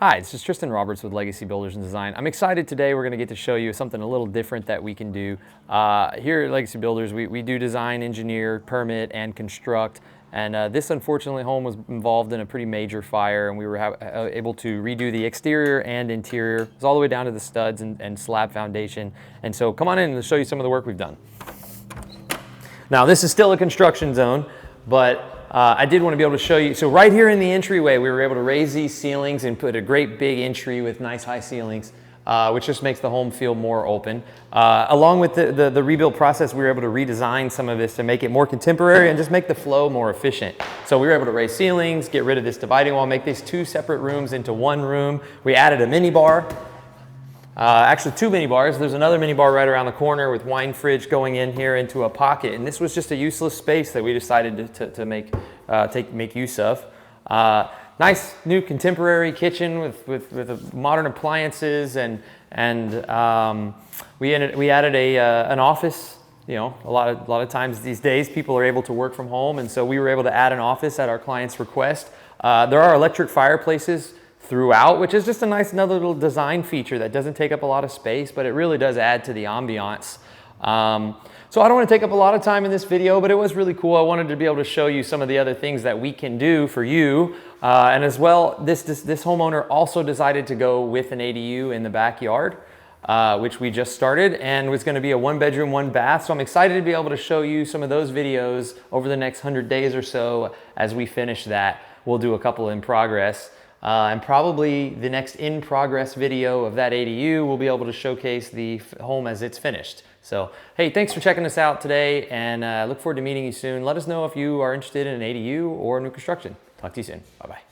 Hi, this is Tristan Roberts with Legacy Builders and Design. I'm excited today. We're going to get to show you something a little different that we can do. Here at Legacy Builders, we do design, engineer, permit, and construct. And this, unfortunately, home was involved in a pretty major fire, and we were able to redo the exterior and interior. It was all the way down to the studs and slab foundation. And so come on in and show you some of the work we've done. Now, this is still a construction zone, but I did want to be able to show you. So right here in the entryway, we were able to raise these ceilings and put a great big entry with nice high ceilings, which just makes the home feel more open. Along with the rebuild process, we were able to redesign some of this to make it more contemporary and just make the flow more efficient. So we were able to raise ceilings, get rid of this dividing wall, make these two separate rooms into one room. We added a mini bar. Actually, two mini bars. There's another mini bar right around the corner with wine fridge going in here into a pocket. And this was just a useless space that we decided to make use of. Nice new contemporary kitchen with modern appliances, and we added an office. You know, a lot of times these days people are able to work from home, and so we were able to add an office at our client's request. There are electric fireplaces throughout, which is just a nice another little design feature that doesn't take up a lot of space, but it really does add to the ambiance. So I don't want to take up a lot of time in this video, but it was really cool. I wanted to be able to show you some of the other things that we can do for you. And as well, this homeowner also decided to go with an ADU in the backyard, which we just started, and was going to be a 1-bedroom, 1-bath. So I'm excited to be able to show you some of those videos over the next 100 days or so. As we finish that, we'll do a couple in progress. And probably the next in-progress video of that ADU will be able to showcase the home as it's finished. So, hey, thanks for checking us out today, and look forward to meeting you soon. Let us know if you are interested in an ADU or new construction. Talk to you soon. Bye-bye.